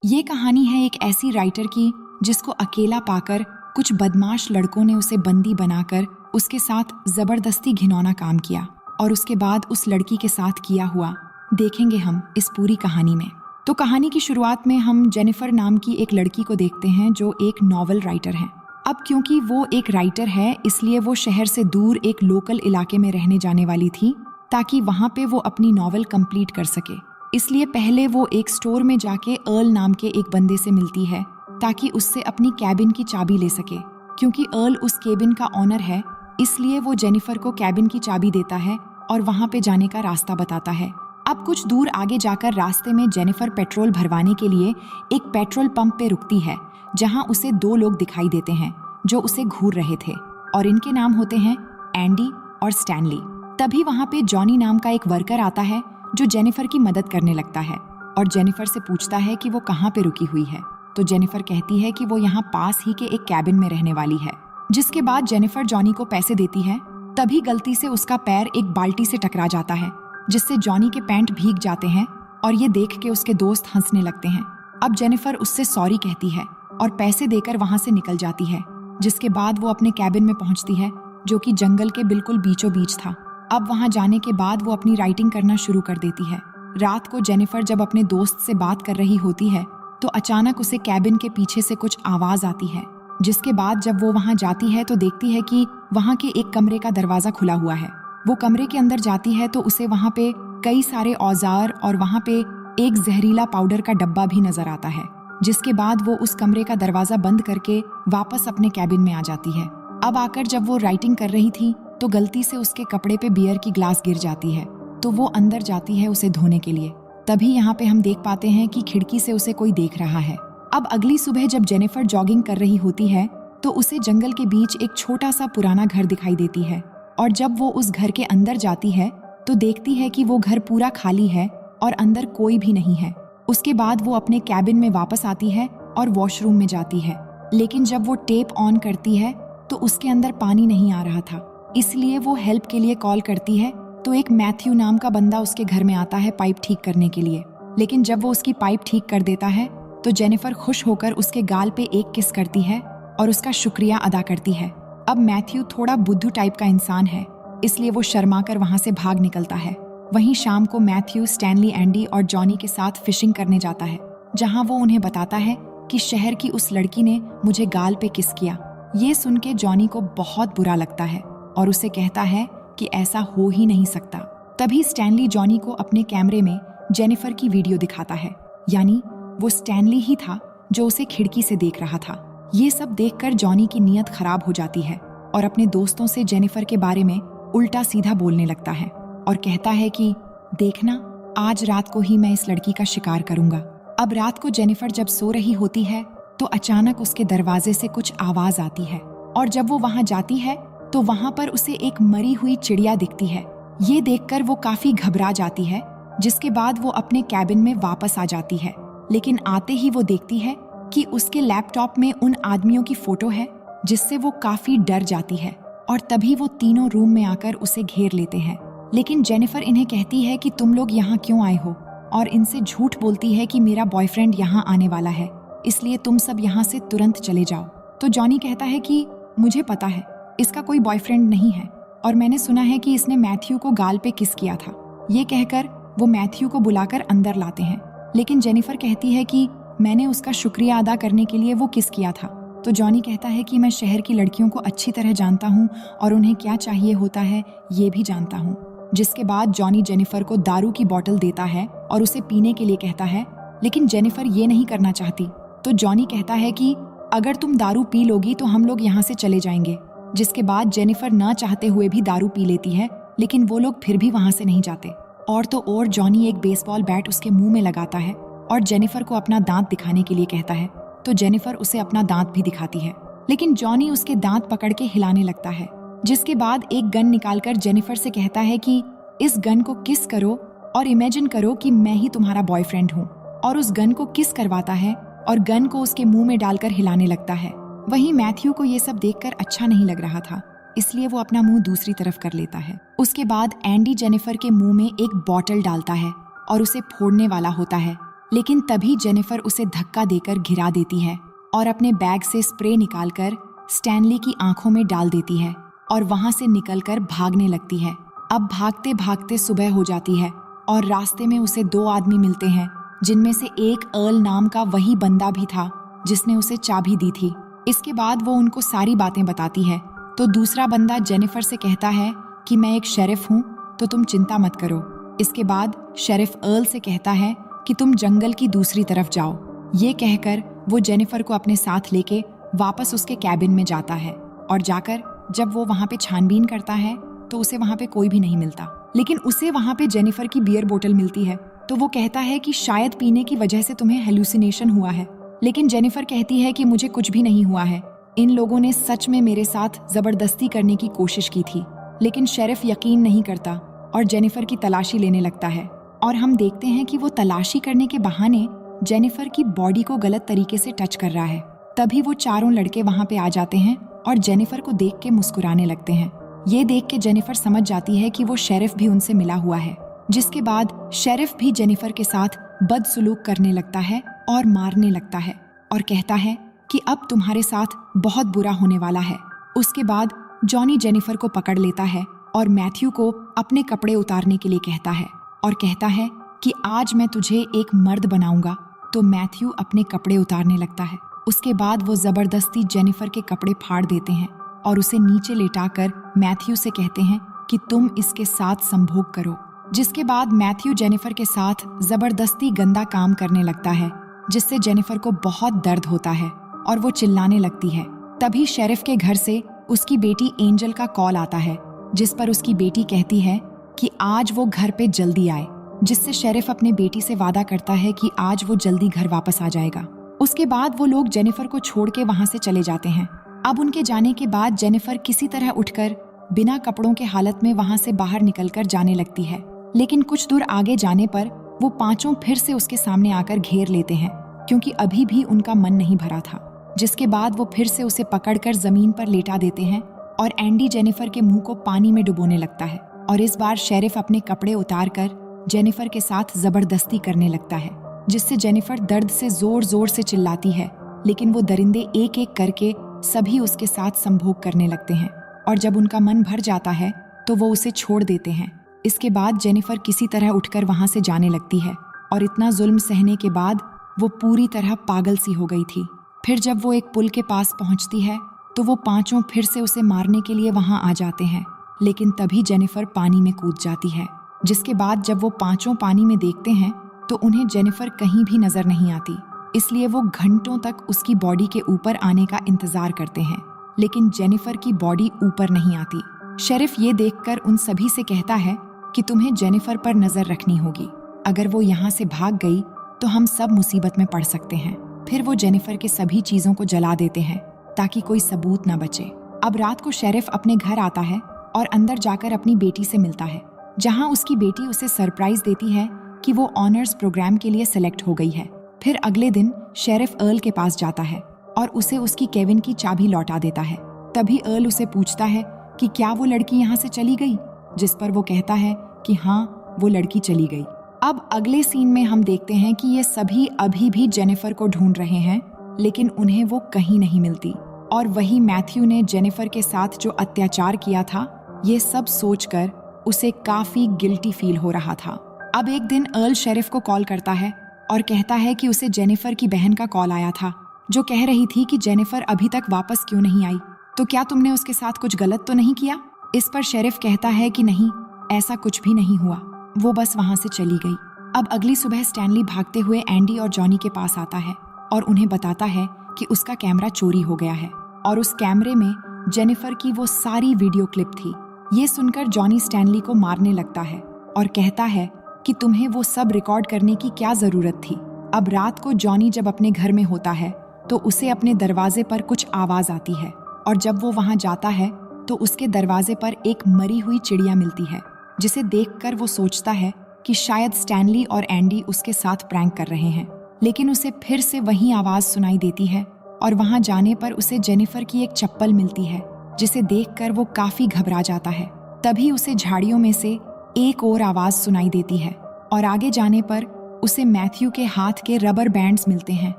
ये कहानी है एक ऐसी राइटर की जिसको अकेला पाकर कुछ बदमाश लड़कों ने उसे बंदी बनाकर उसके साथ जबरदस्ती घिनौना काम किया और उसके बाद उस लड़की के साथ किया हुआ देखेंगे हम इस पूरी कहानी में। तो कहानी की शुरुआत में हम जेनिफर नाम की एक लड़की को देखते हैं जो एक नॉवल राइटर है। अब क्योंकि वो एक राइटर है इसलिए वो शहर से दूर एक लोकल इलाके में रहने जाने वाली थी ताकि वहां पे वो अपनी नॉवल कंप्लीट कर सके। इसलिए पहले वो एक स्टोर में जाके अर्ल नाम के एक बंदे से मिलती है ताकि उससे अपनी कैबिन की चाबी ले सके। क्योंकि अर्ल उस कैबिन का ऑनर है इसलिए वो जेनिफर को कैबिन की चाबी देता है और वहां पे जाने का रास्ता बताता है। अब कुछ दूर आगे जाकर रास्ते में जेनिफर पेट्रोल भरवाने के लिए एक पेट्रोल पंप पे रुकती है जहां उसे दो लोग दिखाई देते हैं जो उसे घूर रहे थे और इनके नाम होते हैं एंडी और स्टैनली। तभी वहां पे जॉनी नाम का एक वर्कर आता है जो जेनिफर की मदद करने लगता है और जेनिफर से पूछता है कि वो कहाँ पे रुकी हुई है। तो जेनिफर कहती है कि वो यहाँ पास ही के एक कैबिन में रहने वाली है। जिसके बाद जेनिफर जॉनी को पैसे देती है। तभी गलती से उसका पैर एक बाल्टी से टकरा जाता है जिससे जॉनी के पैंट भीग जाते हैं और ये देख के उसके दोस्त हंसने लगते हैं। अब जेनिफर उससे सॉरी कहती है और पैसे देकर वहां से निकल जाती है। जिसके बाद वो अपने कैबिन में पहुंचती है जो कि जंगल के बिल्कुल बीचों बीच था। अब वहां जाने के बाद वो अपनी राइटिंग करना शुरू कर देती है। रात को जेनिफर जब अपने दोस्त से बात कर रही होती है तो अचानक उसे कैबिन के पीछे से कुछ आवाज आती है। जिसके बाद जब वो वहां जाती है तो देखती है कि वहां के एक कमरे का दरवाजा खुला हुआ है। वो कमरे के अंदर जाती है तो उसे वहां पे कई सारे औजार और वहां पे एक जहरीला पाउडर का डब्बा भी नजर आता है। जिसके बाद वो उस कमरे का दरवाजा बंद करके वापस अपने कैबिन में आ जाती है। अब आकर जब वो राइटिंग कर रही थी तो गलती से उसके कपड़े पे बियर की ग्लास गिर जाती है तो वो अंदर जाती है उसे धोने के लिए। तभी यहाँ पे हम देख पाते हैं कि खिड़की से उसे कोई देख रहा है। अब अगली सुबह जब जेनिफर जॉगिंग कर रही होती है तो उसे जंगल के बीच एक छोटा सा पुराना घर दिखाई देती है और जब वो उस घर के अंदर जाती है तो देखती है कि वो घर पूरा खाली है और अंदर कोई भी नहीं है। उसके बाद वो अपने कैबिन में वापस आती है और वॉशरूम में जाती है। लेकिन जब वो टेप ऑन करती है तो उसके अंदर पानी नहीं आ रहा था। इसलिए वो हेल्प के लिए कॉल करती है तो एक मैथ्यू नाम का बंदा उसके घर में आता है पाइप ठीक करने के लिए। लेकिन जब वो उसकी पाइप ठीक कर देता है तो जेनिफर खुश होकर उसके गाल पे एक किस करती है और उसका शुक्रिया अदा करती है। अब मैथ्यू थोड़ा बुद्धू टाइप का इंसान है इसलिए वो शर्माकर वहां से भाग निकलता है। वहीं शाम को मैथ्यू स्टैनली, एंडी और जॉनी के साथ फिशिंग करने जाता है जहां वो उन्हें बताता है कि शहर की उस लड़की ने मुझे गाल पे किस किया। ये सुन के जॉनी को बहुत बुरा लगता है और उसे कहता है कि ऐसा हो ही नहीं सकता। तभी स्टैनली जॉनी को अपने कैमरे में जेनिफर की वीडियो दिखाता है। यानी वो स्टैनली ही था जो उसे खिड़की से देख रहा था। ये सब देखकर जॉनी की नीयत खराब हो जाती है और अपने दोस्तों से जेनिफर के बारे में उल्टा सीधा बोलने लगता है और कहता है कि देखना, आज रात को ही मैं इस लड़की का शिकार करूंगा। अब रात को जेनिफर जब सो रही होती है तो अचानक उसके दरवाजे से कुछ आवाज आती है और जब वो वहां जाती है तो वहां पर उसे एक मरी हुई चिड़िया दिखती है। ये देखकर वो काफी घबरा जाती है। जिसके बाद वो अपने कैबिन में वापस आ जाती है। लेकिन आते ही वो देखती है कि उसके लैपटॉप में उन आदमियों की फोटो है जिससे वो काफी डर जाती है और तभी वो तीनों रूम में आकर उसे घेर लेते हैं। लेकिन जेनिफर इन्हें कहती है कि तुम लोग यहाँ क्यों आए हो और इनसे झूठ बोलती है कि मेरा बॉयफ्रेंड यहाँ आने वाला है इसलिए तुम सब यहाँ से तुरंत चले जाओ। तो जॉनी कहता है कि मुझे पता है इसका कोई बॉयफ्रेंड नहीं है और मैंने सुना है कि इसने मैथ्यू को गाल पे किस किया था। ये कहकर वो मैथ्यू को बुलाकर अंदर लाते हैं। लेकिन जेनिफर कहती है कि मैंने उसका शुक्रिया अदा करने के लिए वो किस किया था। तो जॉनी कहता है कि मैं शहर की लड़कियों को अच्छी तरह जानता हूँ और उन्हें क्या चाहिए होता है ये भी जानता हूँ। जिसके बाद जॉनी जेनिफर को दारू की बोतल देता है और उसे पीने के लिए कहता है। लेकिन जेनिफर ये नहीं करना चाहती। तो जॉनी कहता है कि अगर तुम दारू पी लोगी तो हम लोग यहाँ से चले जाएंगे। जिसके बाद जेनिफर न चाहते हुए भी दारू पी लेती है लेकिन वो लोग फिर भी वहां से नहीं जाते। और तो और जॉनी एक बेसबॉल बैट उसके मुंह में लगाता है और जेनिफर को अपना दांत दिखाने के लिए कहता है। तो जेनिफर उसे अपना दांत भी दिखाती है लेकिन जॉनी उसके दांत पकड़ के हिलाने लगता है। जिसके बाद एक गन निकालकर जेनिफर से कहता है कि इस गन को किस करो और इमेजिन करो कि मैं ही तुम्हारा बॉयफ्रेंड हूँ। और उस गन को किस करवाता है और गन को उसके मुंह में डालकर हिलाने लगता है। वहीं मैथ्यू को ये सब देखकर अच्छा नहीं लग रहा था इसलिए वो अपना मुंह दूसरी तरफ कर लेता है। उसके बाद एंडी जेनिफर के मुंह में एक बॉटल डालता है और उसे फोड़ने वाला होता है। लेकिन तभी जेनिफर उसे धक्का देकर गिरा देती है और अपने बैग से स्प्रे निकालकर स्टैनली की आंखों में डाल देती है और वहां से निकलकर भागने लगती है। अब भागते भागते सुबह हो जाती है और रास्ते में उसे 2 आदमी मिलते हैं, जिनमें से एक अर्ल नाम का वही बंदा भी था जिसने उसे चाबी दी थी। इसके बाद वो उनको सारी बातें बताती है तो दूसरा बंदा जेनिफर से कहता है कि मैं एक शेरिफ हूँ, तो तुम चिंता मत करो। इसके बाद शेरिफ अर्ल से कहता है कि तुम जंगल की दूसरी तरफ जाओ। ये कहकर वो जेनिफर को अपने साथ लेके वापस उसके कैबिन में जाता है और जाकर जब वो वहाँ पे छानबीन करता है तो उसे वहाँ पे कोई भी नहीं मिलता, लेकिन उसे वहाँ पे जेनिफर की बियर बोतल मिलती है। तो वो कहता है कि शायद पीने की वजह से तुम्हें हेलुसिनेशन हुआ है, लेकिन जेनिफर कहती है कि मुझे कुछ भी नहीं हुआ है, इन लोगों ने सच में मेरे साथ जबरदस्ती करने की कोशिश की थी। लेकिन शेरिफ यकीन नहीं करता और जेनिफर की तलाशी लेने लगता है और हम देखते हैं कि वो तलाशी करने के बहाने जेनिफर की बॉडी को गलत तरीके से टच कर रहा है। तभी वो चारों लड़के वहाँ पे आ जाते हैं और जेनिफर को देख के मुस्कुराने लगते हैं। ये देख के जेनिफर समझ जाती है कि वो शेरिफ भी उनसे मिला हुआ है, जिसके बाद शेरिफ भी जेनिफर के साथ बदसलूक करने लगता है और मारने लगता है और कहता है कि अब तुम्हारे साथ बहुत बुरा होने वाला है। उसके बाद जॉनी जेनिफर को पकड़ लेता है और मैथ्यू को अपने कपड़े उतारने के लिए कहता है और कहता है कि आज मैं तुझे एक मर्द बनाऊंगा। तो मैथ्यू अपने कपड़े उतारने लगता है। उसके बाद वो जबरदस्ती जेनिफर के कपड़े फाड़ देते हैं और उसे नीचे लेटाकर मैथ्यू से कहते हैं कि तुम इसके साथ संभोग करो। जिसके बाद मैथ्यू जेनिफर के साथ जबरदस्ती गंदा काम करने लगता है, जिससे जेनिफर को बहुत दर्द होता है और वो चिल्लाने लगती है। तभी शेरिफ के घर से उसकी बेटी एंजल का कॉल आता है, जिस पर उसकी बेटी कहती है कि आज वो घर पे जल्दी आए, जिससे शेरिफ अपने बेटी से वादा करता है कि आज वो जल्दी घर वापस आ जाएगा। उसके बाद वो लोग जेनिफर को छोड़ के वहाँ से चले जाते हैं। अब उनके जाने के बाद जेनिफर किसी तरह उठकर बिना कपड़ों के हालत में वहाँ से बाहर निकलकर जाने लगती है, लेकिन कुछ दूर आगे जाने पर वो पांचों फिर से उसके सामने आकर घेर लेते हैं, क्योंकि अभी भी उनका मन नहीं भरा था। जिसके बाद वो फिर से उसे पकड़कर जमीन पर लेटा देते हैं और एंडी जेनिफर के मुंह को पानी में डुबोने लगता है और इस बार शेरिफ अपने कपड़े उतारकर जेनिफर के साथ जबरदस्ती करने लगता है, जिससे जेनिफर दर्द से जोर जोर से चिल्लाती है। लेकिन वो दरिंदे एक एक करके सभी उसके साथ संभोग करने लगते हैं और जब उनका मन भर जाता है तो वो उसे छोड़ देते हैं। इसके बाद जेनिफर किसी तरह उठकर वहां से जाने लगती है और इतना जुल्म सहने के बाद वो पूरी तरह पागल सी हो गई थी। फिर जब वो एक पुल के पास पहुंचती है तो वो पांचों फिर से उसे मारने के लिए वहां आ जाते हैं, लेकिन तभी जेनिफर पानी में कूद जाती है। जिसके बाद जब वो पांचों पानी में देखते हैं तो उन्हें जेनिफर कहीं भी नजर नहीं आती, इसलिए वो घंटों तक उसकी बॉडी के ऊपर आने का इंतजार करते हैं, लेकिन जेनिफर की बॉडी ऊपर नहीं आती। शेरिफ ये देखकर उन सभी से कहता है कि तुम्हें जेनिफर पर नजर रखनी होगी, अगर वो यहाँ से भाग गई तो हम सब मुसीबत में पड़ सकते हैं। फिर वो जेनिफर के सभी चीजों को जला देते हैं ताकि कोई सबूत न बचे। अब रात को शेरिफ अपने घर आता है और अंदर जाकर अपनी बेटी से मिलता है, जहाँ उसकी बेटी उसे सरप्राइज देती है कि वो ऑनर्स प्रोग्राम के लिए सिलेक्ट हो गई है। फिर अगले दिन शेरिफ अर्ल के पास जाता है और उसे उसकी केविन की चाबी लौटा देता है। तभी अर्ल उसे पूछता है कि क्या वो लड़की यहाँ से चली गई, जिस पर वो कहता है कि हाँ, वो लड़की चली गई। अब अगले सीन में हम देखते हैं कि ये सभी अभी भी जेनिफर को ढूंढ रहे हैं, लेकिन उन्हें वो कहीं नहीं मिलती और वही मैथ्यू ने जेनिफर के साथ जो अत्याचार किया था, ये सब सोचकर उसे काफी गिल्टी फील हो रहा था। अब एक दिन अर्ल शेरिफ को कॉल करता है और कहता है कि उसे जेनिफर की बहन का कॉल आया था, जो कह रही थी कि जेनिफर अभी तक वापस क्यों नहीं आई, तो क्या तुमने उसके साथ कुछ गलत तो नहीं किया। इस पर शेरिफ कहता है कि नहीं, ऐसा कुछ भी नहीं हुआ, वो बस वहां से चली गई। अब अगली सुबह स्टैनली भागते हुए एंडी और जॉनी के पास आता है और उन्हें बताता है कि उसका कैमरा चोरी हो गया है और उस कैमरे में जेनिफर की वो सारी वीडियो क्लिप थी। ये सुनकर जॉनी स्टैनली को मारने लगता है और कहता है कि तुम्हें वो सब रिकॉर्ड करने की क्या जरूरत थी। अब रात को जॉनी जब अपने घर में होता है तो उसे अपने दरवाजे पर कुछ आवाज आती है और जब वो वहां जाता है तो उसके दरवाजे पर एक मरी हुई चिड़िया मिलती है, जिसे देखकर वो सोचता है कि शायद स्टैनली और एंडी उसके साथ प्रैंक कर रहे हैं। लेकिन उसे फिर से वही आवाज सुनाई देती है और वहां जाने पर उसे जेनिफर की एक चप्पल मिलती है, जिसे देखकर वो काफी घबरा जाता है। तभी उसे झाड़ियों में से एक और आवाज सुनाई देती है और आगे जाने पर उसे मैथ्यू के हाथ के रबर बैंड्स मिलते हैं,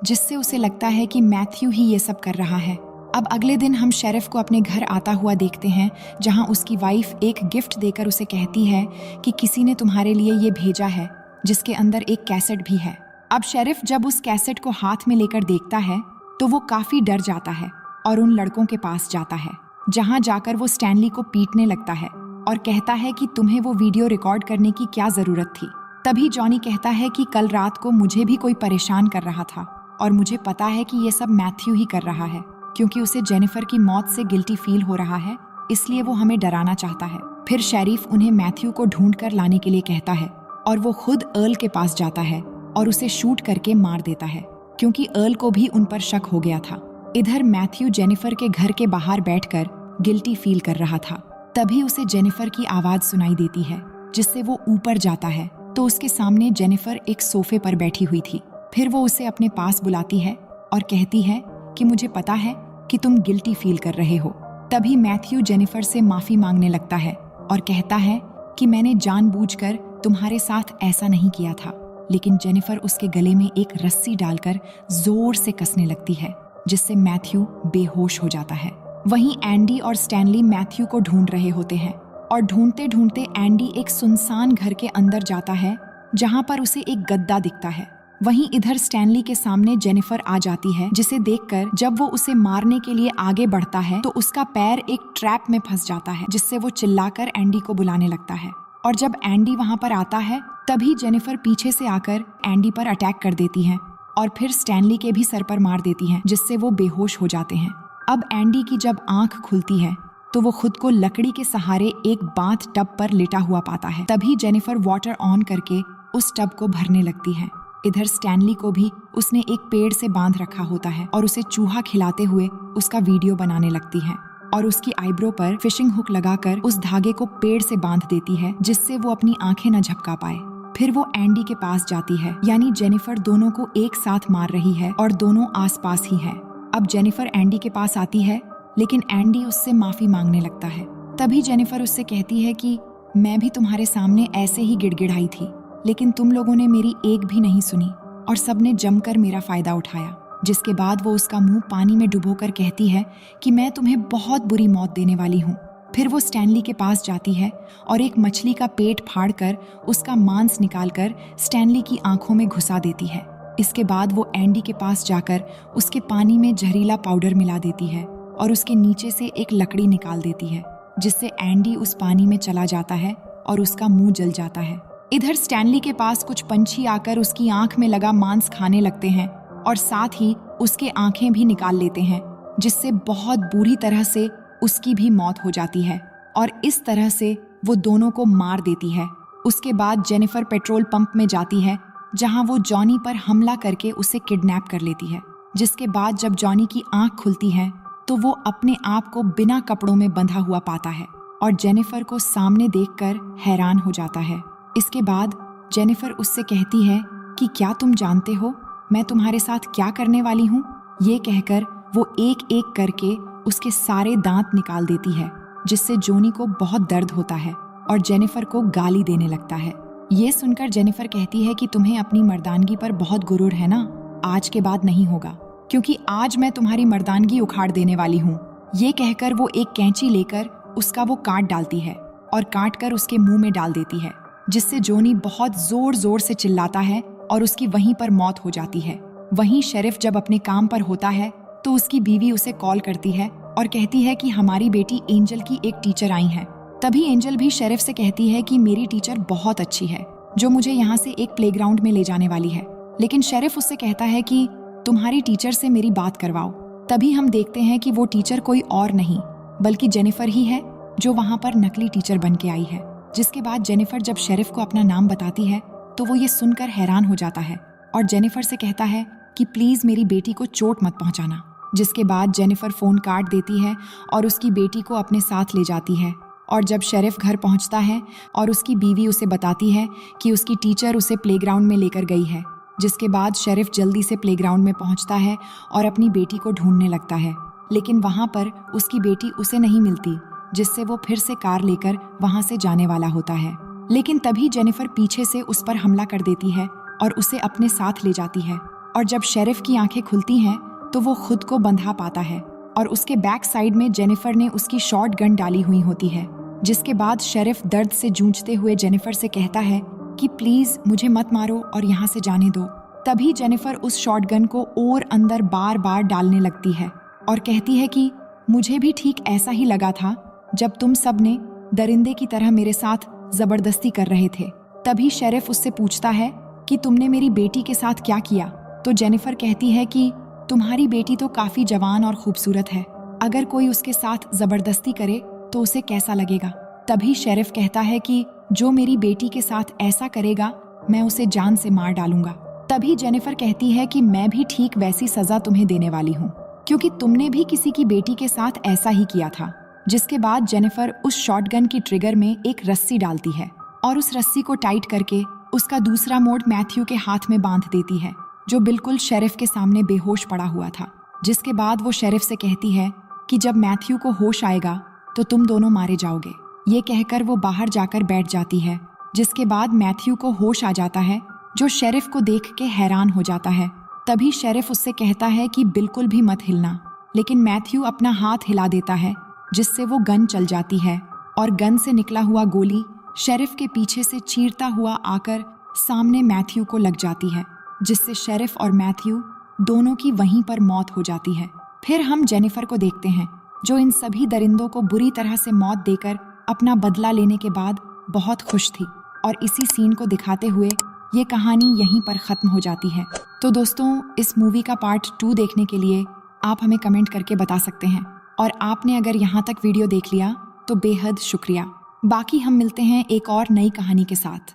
जिससे उसे लगता है कि मैथ्यू ही ये सब कर रहा है। अब अगले दिन हम शेरिफ को अपने घर आता हुआ देखते हैं, जहां उसकी वाइफ एक गिफ्ट देकर उसे कहती है कि किसी ने तुम्हारे लिए ये भेजा है, जिसके अंदर एक कैसेट भी है। अब शेरिफ जब उस कैसेट को हाथ में लेकर देखता है तो वो काफी डर जाता है और उन लड़कों के पास जाता है, जहां जाकर वो स्टैनली को पीटने लगता है और कहता है कि तुम्हें वो वीडियो रिकॉर्ड करने की क्या जरूरत थी। तभी जॉनी कहता है कि कल रात को मुझे भी कोई परेशान कर रहा था और मुझे पता है कि ये सब मैथ्यू ही कर रहा है, क्योंकि उसे जेनिफर की मौत से गिल्टी फील हो रहा है, इसलिए वो हमें डराना चाहता है। फिर शेरिफ उन्हें मैथ्यू को ढूंढ कर लाने के लिए कहता है और वो खुद अर्ल के पास जाता है और उसे शूट करके मार देता है, क्योंकि अर्ल को भी उन पर शक हो गया था। इधर मैथ्यू जेनिफर के घर के बाहर बैठकर गिल्टी फील कर रहा था। तभी उसे जेनिफर की आवाज सुनाई देती है, जिससे वो ऊपर जाता है तो उसके सामने जेनिफर एक सोफे पर बैठी हुई थी। फिर वो उसे अपने पास बुलाती है और कहती है कि मुझे पता है कि तुम गिल्टी फील कर रहे हो। तभी मैथ्यू जेनिफर से माफी मांगने लगता है और कहता है कि मैंने जानबूझकर तुम्हारे साथ ऐसा नहीं किया था, लेकिन जेनिफर उसके गले में एक रस्सी डालकर जोर से कसने लगती है, जिससे मैथ्यू बेहोश हो जाता है। वहीं एंडी और स्टैनली मैथ्यू को ढूंढ रहे होते हैं और ढूंढते ढूंढते एंडी एक सुनसान घर के अंदर जाता है, जहां पर उसे एक गद्दा दिखता है। वहीं इधर स्टैनली के सामने जेनिफर आ जाती है, जिसे देखकर जब वो उसे मारने के लिए आगे बढ़ता है तो उसका पैर एक ट्रैप में फंस जाता है, जिससे वो चिल्लाकर एंडी को बुलाने लगता है। और जब एंडी वहां पर आता है तभी जेनिफर पीछे से आकर एंडी पर अटैक कर देती है और फिर स्टैनली के भी सर पर मार देती है, जिससे वो बेहोश हो जाते हैं। अब एंडी की जब आंख खुलती है तो वो खुद को लकड़ी के सहारे एक बाथ टब पर लेटा हुआ पाता है। तभी जेनिफर वाटर ऑन करके उस टब को भरने लगती है। इधर स्टैनली को भी उसने एक पेड़ से बांध रखा होता है और उसे चूहा खिलाते हुए उसका वीडियो बनाने लगती है और उसकी आईब्रो पर फिशिंग हुक लगाकर उस धागे को पेड़ से बांध देती है, जिससे वो अपनी आंखें न झपका पाए। फिर वो एंडी के पास जाती है, यानी जेनिफर दोनों को एक साथ मार रही है और दोनों आसपास ही हैं। अब जेनिफर एंडी के पास आती है, लेकिन एंडी उससे माफी मांगने लगता है। तभी जेनिफर उससे कहती है कि मैं भी तुम्हारे सामने ऐसे ही गिड़गिड़ाई थी, लेकिन तुम लोगों ने मेरी एक भी नहीं सुनी और सबने जमकर मेरा फायदा उठाया। जिसके बाद वो उसका मुंह पानी में डुबोकर कहती है कि मैं तुम्हें बहुत बुरी मौत देने वाली हूँ। फिर वो स्टैनली के पास जाती है और एक मछली का पेट फाड़कर उसका मांस निकालकर स्टैनली की आंखों में घुसा देती है। इसके बाद वो एंडी के पास जाकर उसके पानी में जहरीला पाउडर मिला देती है और उसके नीचे से एक लकड़ी निकाल देती है, जिससे एंडी उस पानी में चला जाता है और उसका मुंह जल जाता है। इधर स्टैनली के पास कुछ पंछी आकर उसकी आंख में लगा मांस खाने लगते हैं और साथ ही उसके आंखें भी निकाल लेते हैं, जिससे बहुत बुरी तरह से उसकी भी मौत हो जाती है और इस तरह से वो दोनों को मार देती है। उसके बाद जेनिफर पेट्रोल पंप में जाती है, जहां वो जॉनी पर हमला करके उसे किडनैप कर लेती है। जिसके बाद जब जॉनी की आंख खुलती है तो वो अपने आप को बिना कपड़ों में बंधा हुआ पाता है और जेनिफर को सामने देखकर हैरान हो जाता है। इसके बाद जेनिफर उससे कहती है कि क्या तुम जानते हो मैं तुम्हारे साथ क्या करने वाली हूँ? ये कहकर वो एक एक करके उसके सारे दांत निकाल देती है, जिससे जॉनी को बहुत दर्द होता है और जेनिफर को गाली देने लगता है। ये सुनकर जेनिफर कहती है कि तुम्हें अपनी मर्दानगी पर बहुत गुरूर है ना, आज के बाद नहीं होगा, क्योंकि आज मैं तुम्हारी मर्दानगी उखाड़ देने वाली हूँ। ये कहकर वो एक कैंची लेकर उसका वो काट डालती है और काट कर उसके मुंह में डाल देती है, जिससे जॉनी बहुत जोर जोर से चिल्लाता है और उसकी वहीं पर मौत हो जाती है। वहीं शेरिफ जब अपने काम पर होता है तो उसकी बीवी उसे कॉल करती है और कहती है कि हमारी बेटी एंजल की एक टीचर आई है। तभी एंजल भी शेरिफ से कहती है कि मेरी टीचर बहुत अच्छी है, जो मुझे यहाँ से एक प्लेग्राउंड में ले जाने वाली है। लेकिन शेरिफ उससे कहता है कि तुम्हारी टीचर से मेरी बात करवाओ। तभी हम देखते हैं कि वो टीचर कोई और नहीं बल्कि जेनिफर ही है, जो वहाँ पर नकली टीचर बन के आई है। जिसके बाद जेनिफर जब शेरिफ को अपना नाम बताती है तो वो ये सुनकर हैरान हो जाता है और जेनिफर से कहता है कि प्लीज मेरी बेटी को चोट मत पहुंचाना। जिसके बाद जेनिफर फोन काट देती है और उसकी बेटी को अपने साथ ले जाती है। और जब शेरिफ घर पहुंचता है और उसकी बीवी उसे बताती है कि उसकी टीचर उसे प्लेग्राउंड में लेकर गई है, जिसके बाद शेरिफ जल्दी से प्लेग्राउंड में पहुंचता है और अपनी बेटी को ढूंढने लगता है। लेकिन वहां पर उसकी बेटी उसे नहीं मिलती, जिससे वो फिर से कार लेकर वहां से जाने वाला होता है। लेकिन तभी जेनिफर पीछे से उस पर हमला कर देती है और उसे अपने साथ ले जाती है। और जब शेरिफ की आंखें खुलती हैं तो वो खुद को बंधा पाता है और उसके बैक साइड में जेनिफर ने उसकी शॉर्ट गन डाली हुई होती है। जिसके बाद शेरिफ दर्द से जूझते हुए जेनिफर से कहता है कि प्लीज मुझे मत मारो और यहाँ से जाने दो। तभी जेनिफर उस शॉर्ट गन को और अंदर बार बार डालने लगती है और कहती है कि मुझे भी ठीक ऐसा ही लगा था जब तुम सब ने दरिंदे की तरह मेरे साथ जबरदस्ती कर रहे थे। तभी शेरिफ उससे पूछता है कि तुमने मेरी बेटी के साथ क्या किया। तो जेनिफर कहती है कि तुम्हारी बेटी तो काफी जवान और खूबसूरत है, अगर कोई उसके साथ जबरदस्ती करे तो उसे कैसा लगेगा। तभी शेरिफ कहता है कि जो मेरी बेटी के साथ ऐसा करेगा मैं उसे जान से मार डालूंगा। तभी जेनिफर कहती है कि मैं भी ठीक वैसी सजा तुम्हें देने वाली हूँ, क्योंकि तुमने भी किसी की बेटी के साथ ऐसा ही किया था। जिसके बाद जेनिफर उस शॉटगन की ट्रिगर में एक रस्सी डालती है और उस रस्सी को टाइट करके उसका दूसरा मोड़ मैथ्यू के हाथ में बांध देती है, जो बिल्कुल शेरिफ के सामने बेहोश पड़ा हुआ था। जिसके बाद वो शेरिफ से कहती है कि जब मैथ्यू को होश आएगा तो तुम दोनों मारे जाओगे। ये कहकर वो बाहर जाकर बैठ जाती है। जिसके बाद मैथ्यू को होश आ जाता है, जो शेरिफ को देख के हैरान हो जाता है। तभी शेरिफ उससे कहता है कि बिल्कुल भी मत हिलना, लेकिन मैथ्यू अपना हाथ हिला देता है जिससे वो गन चल जाती है और गन से निकला हुआ गोली शेरिफ के पीछे से चीरता हुआ आकर सामने मैथ्यू को लग जाती है, जिससे शेरिफ और मैथ्यू दोनों की वहीं पर मौत हो जाती है। फिर हम जेनिफर को देखते हैं, जो इन सभी दरिंदों को बुरी तरह से मौत देकर अपना बदला लेने के बाद बहुत खुश थी। और इसी सीन को दिखाते हुए ये कहानी यहीं पर ख़त्म हो जाती है। तो दोस्तों, इस मूवी का पार्ट 2 देखने के लिए आप हमें कमेंट करके बता सकते हैं। और आपने अगर यहाँ तक वीडियो देख लिया तो बेहद शुक्रिया। बाकी हम मिलते हैं एक और नई कहानी के साथ।